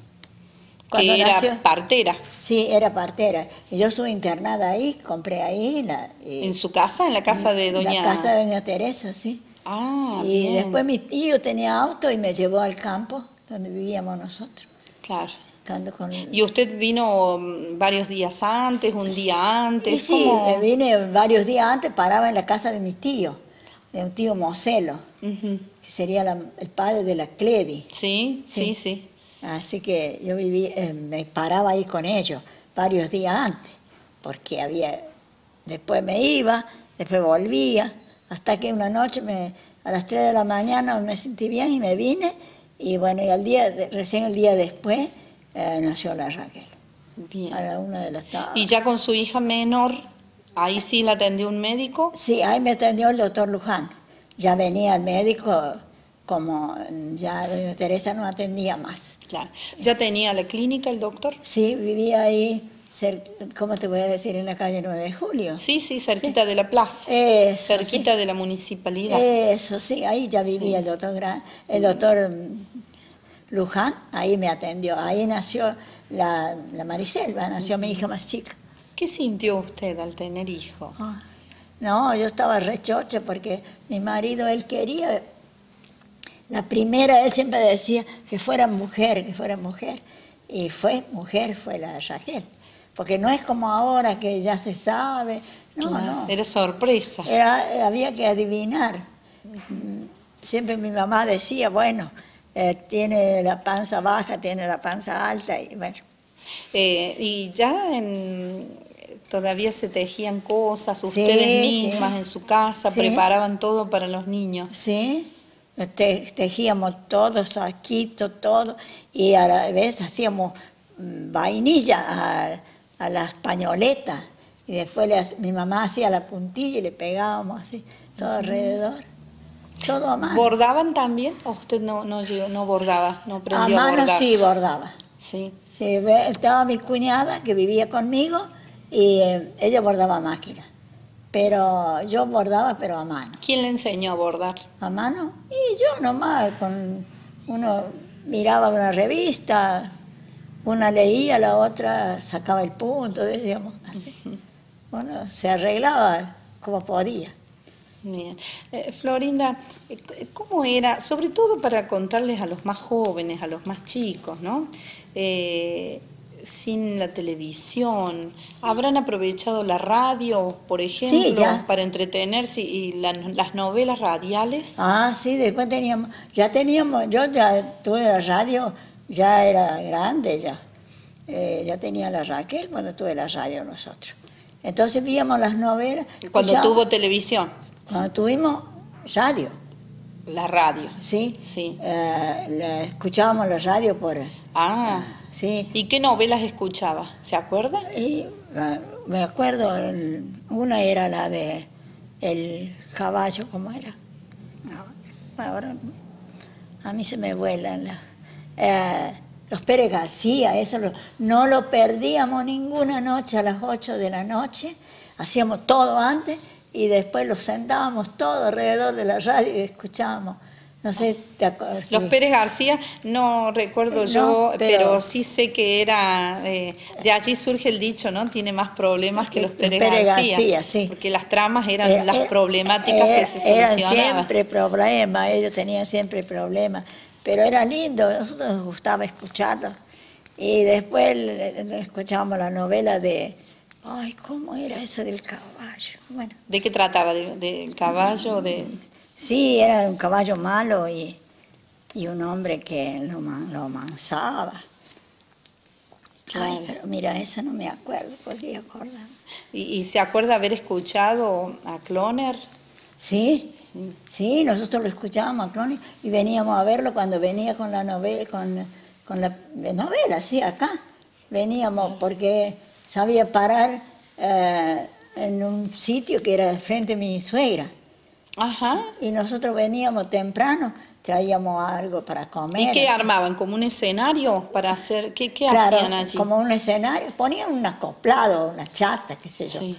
Cuando que era partera. Sí, era partera. Y yo estuve internada ahí, compré ahí. ¿En su casa? ¿En la casa de doña...? En la casa de doña Teresa, sí. Ah, y bien. después mi tío tenía auto y me llevó al campo donde vivíamos nosotros. Claro. ¿Y usted vino varios días antes, un día antes? Sí, me vine varios días antes, paraba en la casa de mi tío, de un tío Moselo, que sería el padre de la Cledi. Sí. Así que yo me paraba ahí con ellos varios días antes, porque después me iba, después volvía. Hasta que una noche, a las 3 de la mañana, me sentí bien y me vine. Y bueno, y recién el día después, nació la Raquel. Bien. A la 1 de la tarde. ¿Y ya con su hija menor, ahí sí la atendió un médico? Sí, ahí me atendió el doctor Luján. Ya venía el médico, como ya doña Teresa no atendía más. Claro. ¿Ya tenía la clínica el doctor? Sí, vivía ahí. ¿Cómo te voy a decir? En la calle 9 de Julio. Sí, cerquita de la plaza. Eso, cerquita de la municipalidad. Eso, sí, ahí ya vivía el doctor Luján, ahí me atendió. Ahí nació la Maricel, nació mi hija más chica. ¿Qué sintió usted al tener hijos? No, yo estaba rechocha porque mi marido, él quería... La primera, él siempre decía que fuera mujer, que fuera mujer. Y fue la Raquel. Porque no es como ahora que ya se sabe. No. Era sorpresa. Había que adivinar. Siempre mi mamá decía, bueno, tiene la panza baja, tiene la panza alta. Y bueno. Y ya todavía se tejían cosas, ustedes mismas en su casa, preparaban todo para los niños. Sí. Tejíamos todo, saquito, todo, y a la vez hacíamos vainilla a las pañoletas, y después mi mamá hacía la puntilla y le pegábamos así, todo alrededor, todo a mano. ¿Bordaban también? ¿O usted no bordaba, no aprendió a bordar? A mano sí bordaba. Sí. Estaba mi cuñada que vivía conmigo, y ella bordaba a máquina. Pero yo bordaba, pero a mano. ¿Quién le enseñó a bordar? ¿A mano? Y yo nomás, con miraba una revista, una leía, la otra sacaba el punto, decíamos así. Bueno, se arreglaba como podía. Bien. Florinda, ¿cómo era, sobre todo para contarles a los más jóvenes, a los más chicos, ¿no? Sin la televisión, ¿habrán aprovechado la radio, por ejemplo, sí, para entretenerse y las novelas radiales? Ah, sí, después yo ya tuve la radio, ya era grande ya. Ya tenía la Raquel cuando tuve la radio nosotros. Entonces veíamos las novelas. Cuando tuvo televisión. Cuando tuvimos radio. La radio. Sí. Sí. Escuchábamos la radio por... sí. ¿Y qué novelas escuchaba? ¿Se acuerda? Me acuerdo, una era la de El caballo, ¿cómo era? No, ahora a mí se me vuelan los Pérez García, eso no lo perdíamos ninguna noche a las 8 de la noche, hacíamos todo antes y después los sentábamos todos alrededor de la radio y escuchábamos. No sé, ¿te acuerdas? Los Pérez García, no recuerdo yo, pero sí sé que era, de allí surge el dicho, ¿no? Tiene más problemas que los Pérez García, sí. Porque las tramas eran las problemáticas que se solucionaban. Eran siempre problemas, ellos tenían siempre problemas, pero era lindo, a nosotros nos gustaba escucharlo. Y después escuchábamos la novela de, ay, ¿cómo era esa del caballo? Bueno. ¿De qué trataba? ¿Del caballo? Sí, era un caballo malo y un hombre que lo mansaba. Claro. Ay, pero mira, esa no me acuerdo, podría acordarme. ¿Y se acuerda haber escuchado a Cloner? Sí, nosotros lo escuchábamos a Cloner y veníamos a verlo cuando venía con la novela, con la novela, sí, acá. Veníamos porque sabía parar en un sitio que era frente a mi suegra. Ajá. Y nosotros veníamos temprano, traíamos algo para comer. ¿Y qué armaban? ¿Como un escenario para hacer? ¿Qué claro, hacían allí? Como un escenario, ponían un acoplado, una chata, qué sé yo, sí.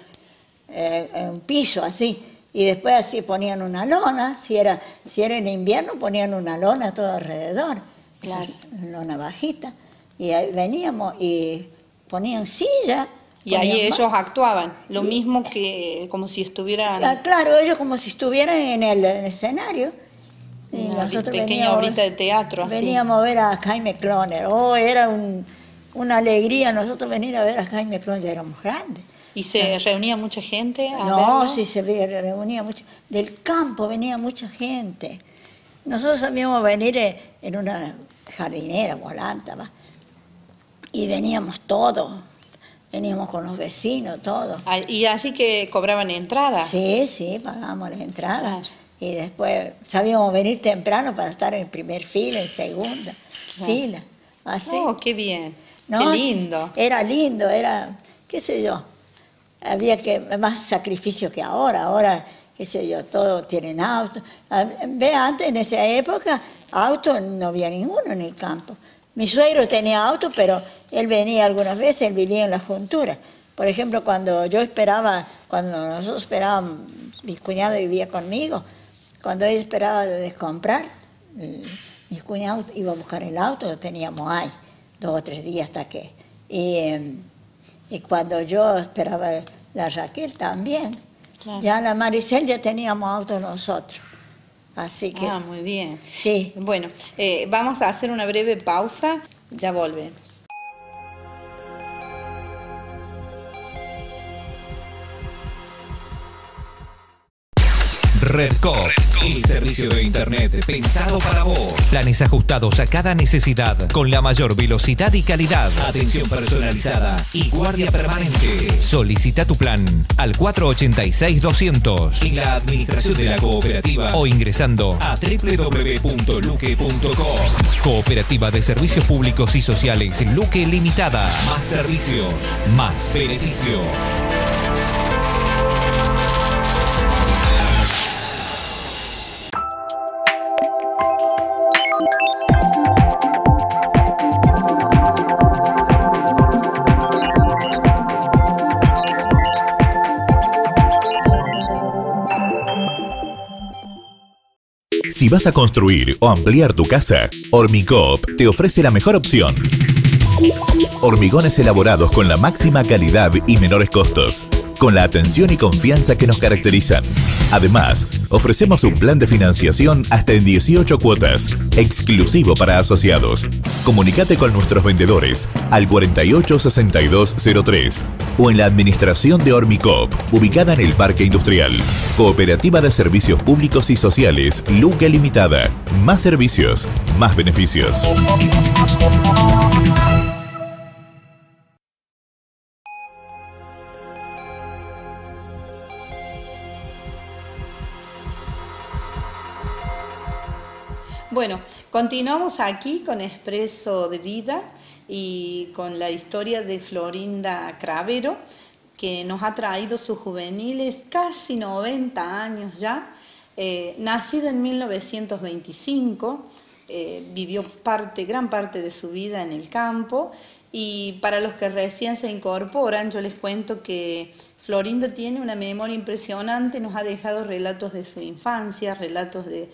Un piso así. Y después así ponían una lona, si era en invierno ponían una lona todo alrededor, claro. Una lona bajita. Y ahí veníamos y ponían silla. Y ahí ellos actuaban, lo mismo que como si estuvieran... Claro, ellos como si estuvieran en el escenario. Y una nosotros pequeña obrita de teatro, así. Veníamos a ver a Jaime Cloner. Era una alegría nosotros venir a ver a Jaime Cloner, ya éramos grandes. ¿Y se reunía mucha gente a No, verlo? sí, se reunía mucha. Del campo venía mucha gente. Nosotros sabíamos venir en una jardinera volanta, ¿va? Y veníamos todos. Veníamos con los vecinos, todos. ¿Y allí que cobraban entradas? Sí, pagábamos las entradas. Claro. Y después sabíamos venir temprano para estar en primer fila, en segunda fila. Así. Oh, qué bien. ¿No? Qué lindo. Era lindo, era, qué sé yo. Había más sacrificio que ahora. Ahora, qué sé yo, todos tienen auto. Ve, antes, en esa época, auto no había ninguno en el campo. Mi suegro tenía auto, pero él venía algunas veces, él vivía en la juntura. Por ejemplo, cuando nosotros esperábamos, mi cuñado vivía conmigo, cuando él esperaba de descomprar, mi cuñado iba a buscar el auto, lo teníamos ahí, 2 o 3 días hasta que... Y cuando yo esperaba la Raquel también, claro. Ya la Maricel ya teníamos auto nosotros. Así que... muy bien. Sí. Bueno, vamos a hacer una breve pausa, ya volvemos. Redcor, el servicio de internet pensado para vos. Planes ajustados a cada necesidad con la mayor velocidad y calidad. Atención personalizada y guardia permanente. Solicita tu plan al 486-200 en la administración de la cooperativa o ingresando a www.luque.com. Cooperativa de Servicios Públicos y Sociales Luque Limitada. Más servicios, más beneficios. Si vas a construir o ampliar tu casa, Hormicoop te ofrece la mejor opción. Hormigones elaborados con la máxima calidad y menores costos, con la atención y confianza que nos caracterizan. Además, ofrecemos un plan de financiación hasta en 18 cuotas, exclusivo para asociados. Comunicate con nuestros vendedores al 486203 o en la administración de Hormicoop, ubicada en el Parque Industrial. Cooperativa de Servicios Públicos y Sociales, Luque Limitada. Más servicios, más beneficios. Bueno, continuamos aquí con Expreso de Vida y con la historia de Florinda Cravero, que nos ha traído sus juveniles, casi 90 años ya. Nacida en 1925, vivió gran parte de su vida en el campo, y para los que recién se incorporan, yo les cuento que Florinda tiene una memoria impresionante, nos ha dejado relatos de su infancia, relatos de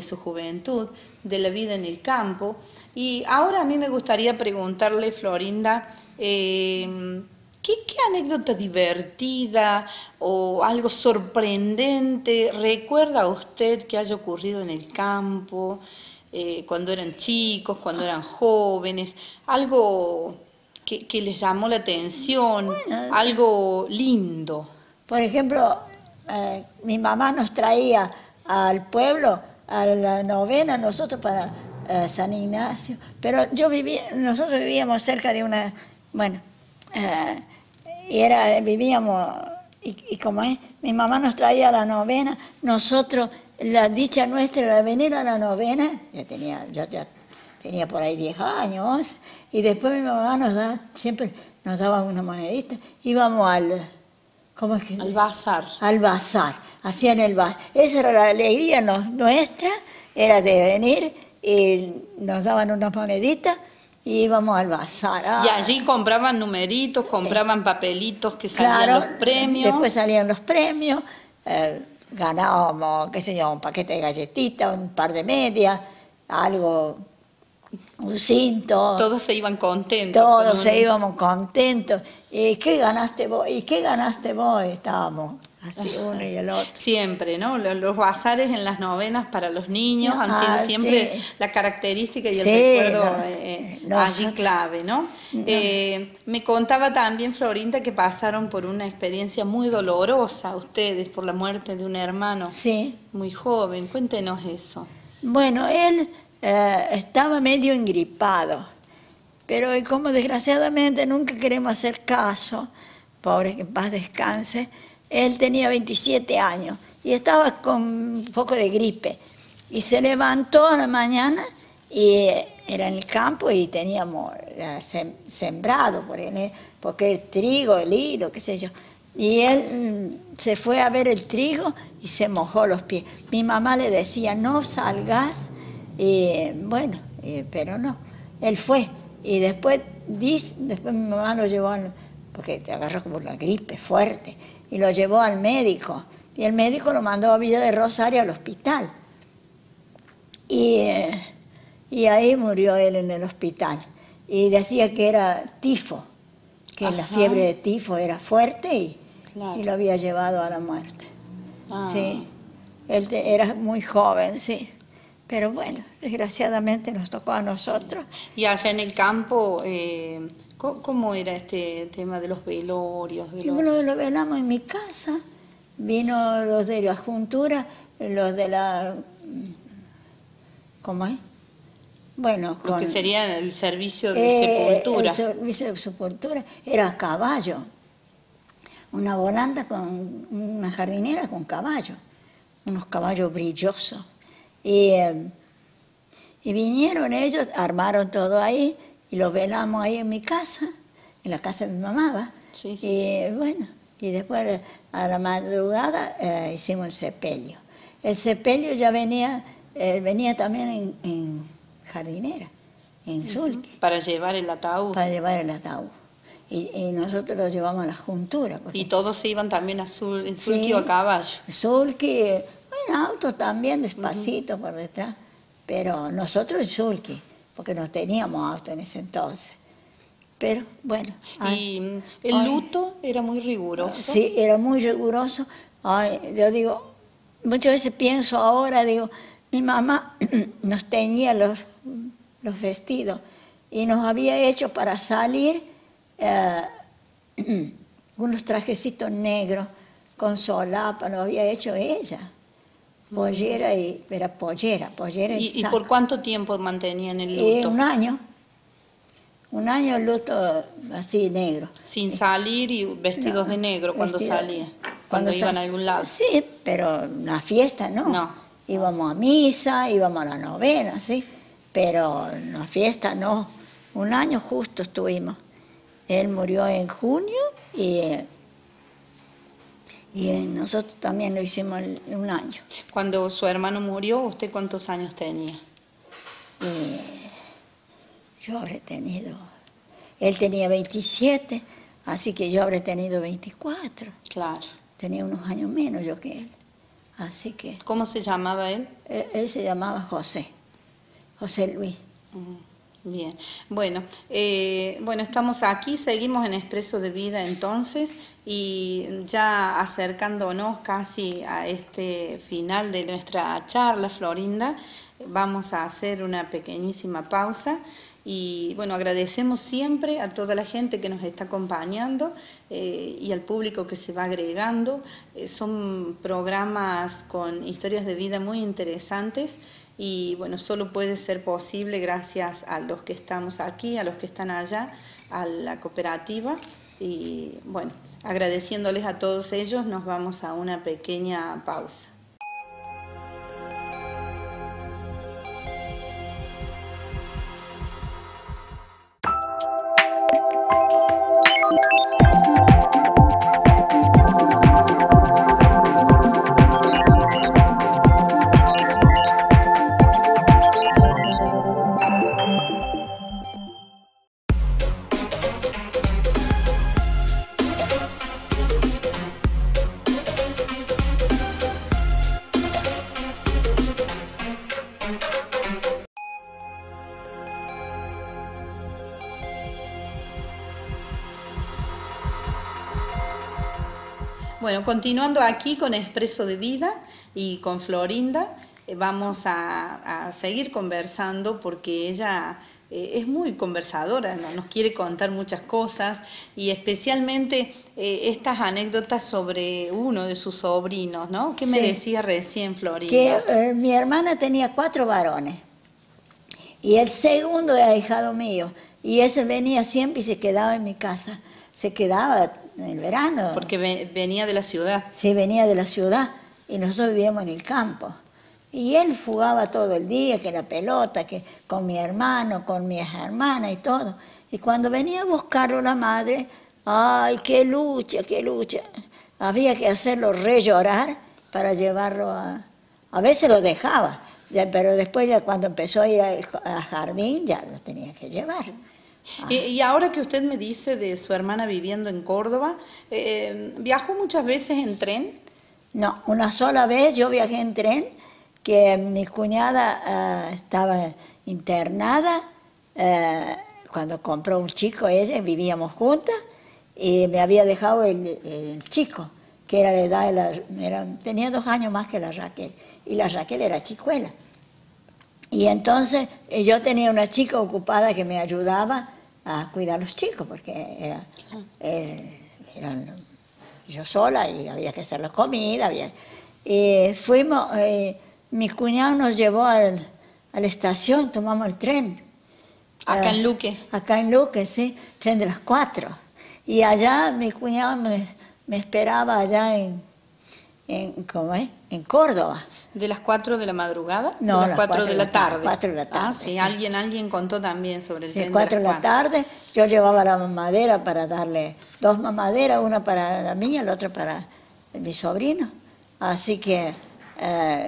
su juventud, de la vida en el campo. Y ahora a mí me gustaría preguntarle, Florinda, ¿qué anécdota divertida o algo sorprendente recuerda usted que haya ocurrido en el campo, cuando eran chicos, cuando eran jóvenes? Algo que les llamó la atención, bueno, algo lindo. Por ejemplo, mi mamá nos traía al pueblo a la novena, nosotros para San Ignacio, pero nosotros vivíamos cerca de una, bueno, vivíamos, y como es, mi mamá nos traía a la novena, nosotros, la dicha nuestra era venir a la novena, yo ya tenía por ahí 10 años, y después mi mamá siempre nos daba una monedita, íbamos ¿cómo es que? Al bazar. Al bazar, hacían el bazar. Esa era la alegría nuestra, era de venir y nos daban unas moneditas y íbamos al bazar. Y allí compraban numeritos, compraban papelitos que salían los premios. Después salían los premios, ganábamos, qué sé yo, un paquete de galletitas, un par de medias, algo, un cinto. Todos se iban contentos. Todos íbamos contentos. ¿Y qué ganaste vos? ¿Y qué ganaste vos? Estábamos así uno y el otro. Siempre, ¿no? Los bazares en las novenas para los niños han sido siempre la característica y el recuerdo allí clave, ¿no? Me contaba también, Florinda, que pasaron por una experiencia muy dolorosa ustedes por la muerte de un hermano muy joven. Cuéntenos eso. Bueno, él estaba medio engripado, pero como desgraciadamente nunca queremos hacer caso, pobre, que en paz descanse, él tenía 27 años y estaba con un poco de gripe y se levantó a la mañana y era en el campo y teníamos sembrado porque el trigo, el hilo, qué sé yo, y él se fue a ver el trigo y se mojó los pies. Mi mamá le decía, no salgas. Y bueno, pero no, él fue y después mi mamá lo llevó porque te agarró como una gripe fuerte y lo llevó al médico y el médico lo mandó a Villa de Rosario al hospital y ahí murió él en el hospital y decía que era tifo, que la fiebre de tifo era fuerte y lo había llevado a la muerte. Sí, él era muy joven, sí. Pero bueno, desgraciadamente nos tocó a nosotros. Y allá en el campo, ¿cómo era este tema de los velorios? Bueno, lo velamos en mi casa. Vino los de la juntura, los de la... ¿Cómo es? Bueno, lo que sería el servicio de sepultura. El servicio de sepultura era a caballo. Una volanta con una jardinera con caballo. Unos caballos brillosos. Y vinieron ellos, armaron todo ahí y lo velamos ahí en mi casa, en la casa de mi mamá, Sí. Y bueno, y después a la madrugada hicimos el sepelio. El sepelio ya venía también en jardinera, en Sulki. Para llevar el ataúd. Para llevar el ataúd. Y nosotros lo llevamos a la juntura. Y todos se iban también en Sulki o a caballo. Sulki, en auto también, despacito por detrás. Pero nosotros en Sulky, porque no teníamos auto en ese entonces. Pero bueno. ¿Y el luto era muy riguroso? Sí, era muy riguroso. Ay, yo digo, muchas veces pienso ahora, digo, mi mamá nos teñía los vestidos y nos había hecho para salir unos trajecitos negros con solapa, lo había hecho ella. Pollera era pollera y ¿Y por cuánto tiempo mantenían el luto? Un año el luto así negro. Sin salir y vestidos de negro cuando salía, cuando iban a algún lado. Sí, pero una fiesta no. Íbamos a misa, íbamos a la novena, sí, pero una fiesta no. Un año justo estuvimos. Él murió en junio y nosotros también lo hicimos un año. Cuando su hermano murió, ¿usted cuántos años tenía? Yo habré tenido, él tenía 27, así que yo habré tenido 24. Claro. Tenía unos años menos yo que él, así que... ¿Cómo se llamaba él? Él se llamaba José Luis. Bien, bueno, estamos aquí, seguimos en Expreso de Vida entonces, y ya acercándonos casi a este final de nuestra charla, Florinda, vamos a hacer una pequeñísima pausa. Y bueno, agradecemos siempre a toda la gente que nos está acompañando y al público que se va agregando. Son programas con historias de vida muy interesantes y bueno, solo puede ser posible gracias a los que estamos aquí, a los que están allá, a la cooperativa. Y bueno, agradeciéndoles a todos ellos, nos vamos a una pequeña pausa. Bueno, continuando aquí con Expreso de Vida y con Florinda, vamos a seguir conversando porque ella es muy conversadora, ¿no? Nos quiere contar muchas cosas y especialmente estas anécdotas sobre uno de sus sobrinos, ¿no? ¿Qué me decía recién, Florinda? Que mi hermana tenía 4 varones y el segundo era ahijado mío y ese venía siempre y se quedaba en mi casa, se quedaba en el verano. Porque venía de la ciudad. Sí, venía de la ciudad y nosotros vivíamos en el campo. Y él jugaba todo el día, que la pelota, que con mi hermano, con mis hermanas y todo. Y cuando venía a buscarlo la madre, ¡ay, qué lucha, qué lucha! Había que hacerlo re llorar para llevarlo a veces lo dejaba, pero después ya cuando empezó a ir al jardín ya lo tenía que llevar. Y ahora que usted me dice de su hermana viviendo en Córdoba, ¿viajó muchas veces en tren? No, una sola vez yo viajé en tren, que mi cuñada estaba internada, cuando compró un chico ella, vivíamos juntas, y me había dejado el chico, que era de edad, tenía 2 años más que la Raquel, y la Raquel era chicuela. Y entonces yo tenía una chica ocupada que me ayudaba a cuidar a los chicos, porque eran yo sola y había que hacer la comida. Fuimos, mi cuñado nos llevó a la estación, tomamos el tren. ¿Acá en Luque? Acá en Luque, sí, tren de las 4. Y allá mi cuñado me esperaba allá en Córdoba. ¿De las 4 de la madrugada? No, de las 4 de la tarde. 4 de la tarde. Ah, sí, alguien contó también sobre el tren de 4 de la tarde. Yo llevaba la mamadera para darle 2 mamaderas, una para la mía, la otra para mi sobrino. Así que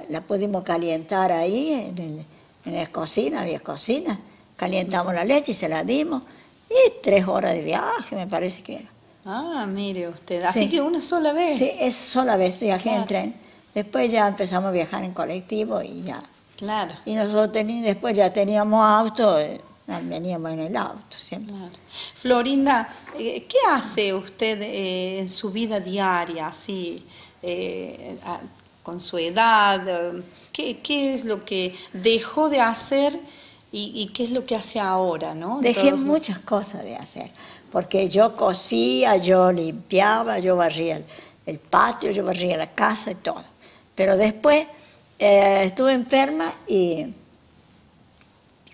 la pudimos calentar ahí en la cocina, había cocina. Calentamos la leche y se la dimos. Y 3 horas de viaje, me parece que era. Ah, mire usted. Así que una sola vez. Sí, esa sola vez viajé en tren. Después ya empezamos a viajar en colectivo y ya. Claro. Y nosotros después ya teníamos auto, veníamos en el auto siempre. Claro. Florinda, ¿qué hace usted en su vida diaria, así, con su edad? ¿Qué es lo que dejó de hacer y qué es lo que hace ahora, ¿no? Dejé muchas cosas de hacer, porque yo cosía, yo limpiaba, yo barría el patio, yo barría la casa y todo. Pero después estuve enferma y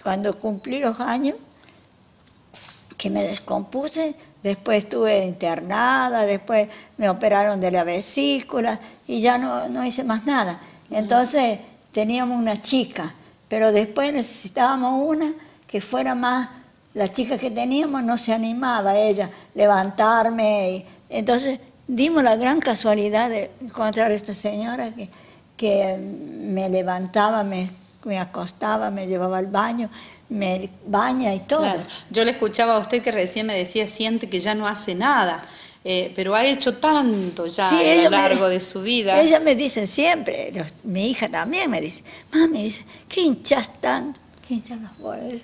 cuando cumplí los años que me descompuse, después estuve internada, después me operaron de la vesícula y ya no hice más nada. Entonces teníamos una chica, pero después necesitábamos una que fuera más, la chica que teníamos no se animaba a ella levantarme. Y entonces dimos la gran casualidad de encontrar a esta señora que me levantaba, me acostaba, me llevaba al baño, me baña y todo. Claro. Yo le escuchaba a usted que recién me decía, siente que ya no hace nada, pero ha hecho tanto ya sí, a lo largo de su vida. Ella me dice siempre, mi hija también me dice, mami, dice, ¿qué hinchas tanto? ¿Qué hinchas las bolas?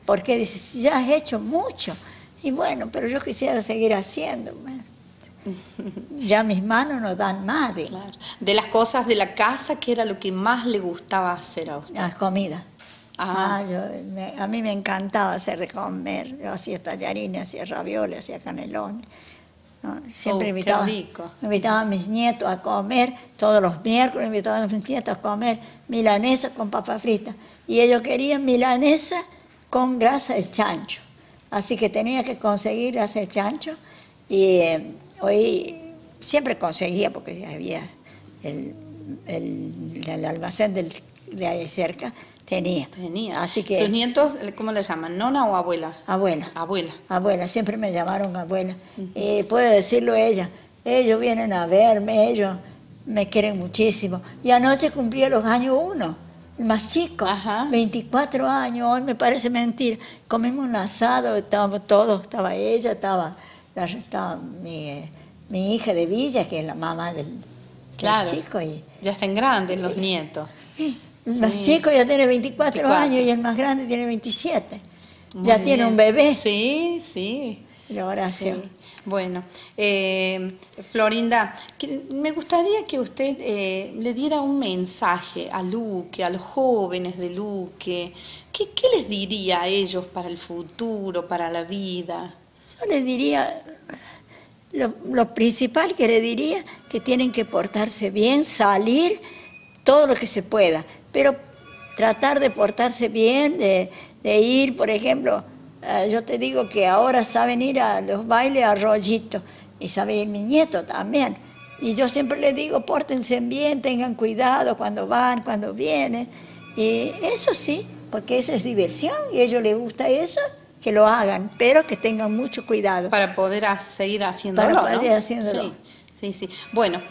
Porque dice, si ya has hecho mucho. Y bueno, pero yo quisiera seguir haciendo. Bueno, ya mis manos no dan más. Claro. De las cosas de la casa, ¿qué era lo que más le gustaba hacer a usted? La comida. Ah. A mí me encantaba hacer de comer. Yo hacía tallarines, hacía ravioles, hacía canelones. ¿No? Siempre invitaba a mis nietos a comer, todos los miércoles invitaba a mis nietos a comer milanesa con papa frita. Y ellos querían milanesa con grasa de chancho. Así que tenía que conseguir grasa de chancho y hoy siempre conseguía porque había el almacén de ahí cerca. Tenía. Así que, ¿sus nietos, cómo le llaman? ¿Nona o abuela? Abuela. Abuela. Abuela, siempre me llamaron abuela. Puede decirlo ella. Ellos vienen a verme, ellos me quieren muchísimo. Y anoche cumplía los años 1, el más chico, 24 años, hoy me parece mentira. Comimos un asado, estábamos todos, estaba ella, estaba mi hija de Villa, que es la mamá del chico. Y ya están grandes los nietos. El más chico ya tiene 24 años y el más grande tiene 27. Ya tiene un bebé. Sí, sí. La Horacio. Sí. Bueno, Florinda, me gustaría que usted le diera un mensaje a Luque, a los jóvenes de Luque. ¿Qué les diría a ellos para el futuro, para la vida? Yo les diría, lo principal que les diría, que tienen que portarse bien, salir todo lo que se pueda, pero tratar de portarse bien, de ir, por ejemplo, yo te digo que ahora saben ir a los bailes a Rollito, y sabe ir mi nieto también, y yo siempre les digo, pórtense bien, tengan cuidado cuando van, cuando vienen, y eso sí, porque eso es diversión, y a ellos les gusta eso, que lo hagan, pero que tengan mucho cuidado. Para poder seguir haciéndolo, Para poder haciéndolo. Sí. Sí. Bueno,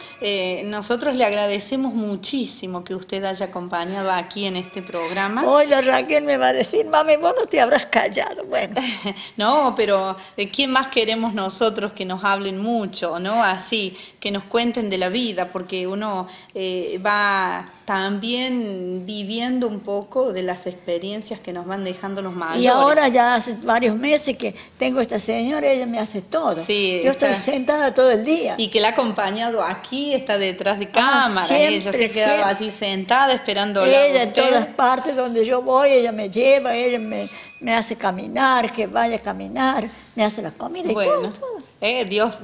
nosotros le agradecemos muchísimo que usted haya acompañado aquí en este programa. Hoy la Raquel me va a decir, mami, vos no te habrás callado. Bueno. No, pero ¿quién más queremos nosotros que nos hablen mucho, ¿no? Así, que nos cuenten de la vida, porque uno va también viviendo un poco de las experiencias que nos van dejando los mayores. Y ahora ya hace varios meses que tengo esta señora, ella me hace todo. Sí, yo estoy sentada todo el día. Y que la ha acompañado aquí, está detrás de cámara. Siempre, ella se quedaba allí sentada esperando ella en todas partes donde yo voy, ella me lleva, ella me hace caminar, que vaya a caminar, me hace la comida y todo.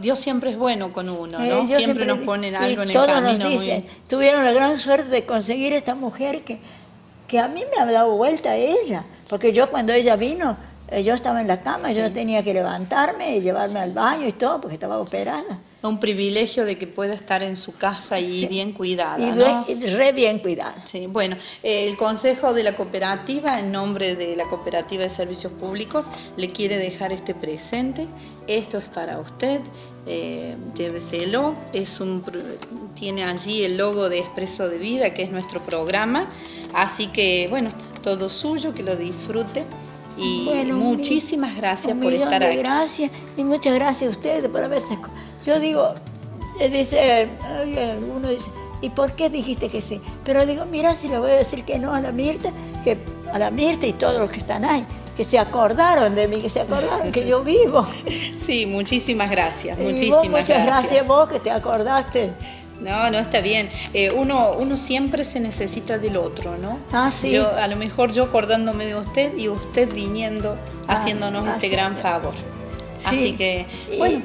Dios siempre es bueno con uno, ¿no? Siempre nos ponen algo en el todos camino. Nos dicen, tuvieron la gran suerte de conseguir esta mujer que a mí me ha dado vuelta a ella, porque yo cuando ella vino, yo estaba en la cama, yo tenía que levantarme y llevarme al baño y todo, porque estaba operada. Un privilegio de que pueda estar en su casa y bien cuidada, ¿no? Y re bien cuidada. Sí, bueno, el Consejo de la Cooperativa, en nombre de la Cooperativa de Servicios Públicos, le quiere dejar este presente. Esto es para usted, lléveselo. Tiene allí el logo de Expreso de Vida, que es nuestro programa. Así que, bueno, todo suyo, que lo disfrute. Y bueno, muchísimas gracias por estar aquí. Gracias y muchas gracias a ustedes por haberse. Yo digo, uno dice, ¿y por qué dijiste que sí? Pero digo, mira, si le voy a decir que no a la Mirta, y todos los que están ahí, que se acordaron de mí, que se acordaron que yo vivo. Sí, muchísimas gracias, Muchas gracias vos que te acordaste. No, está bien. Uno siempre se necesita del otro, ¿no? Ah, sí. A lo mejor yo acordándome de usted y usted viniendo, haciéndonos este gran favor. Sí. Así que, bueno.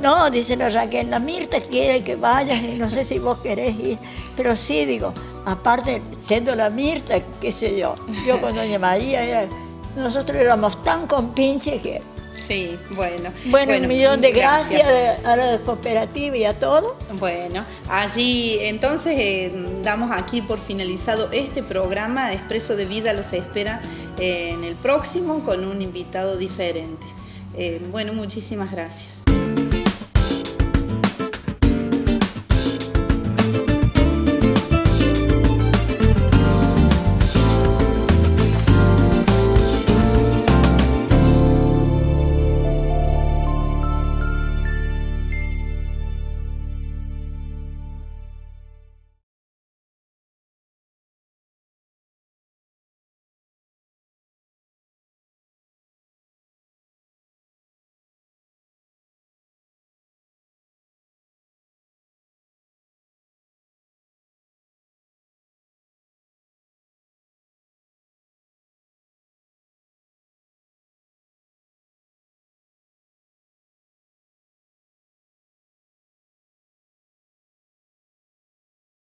No, dice la Raquel, la Mirta quiere que vayas, y no sé si vos querés ir, pero sí, digo, aparte, siendo la Mirta, qué sé yo con doña María, nosotros éramos tan compinches que... Sí, bueno. Bueno, un millón de gracias a la cooperativa y a todo. Bueno, allí entonces damos aquí por finalizado este programa. Expreso de Vida los espera en el próximo con un invitado diferente. Bueno, muchísimas gracias.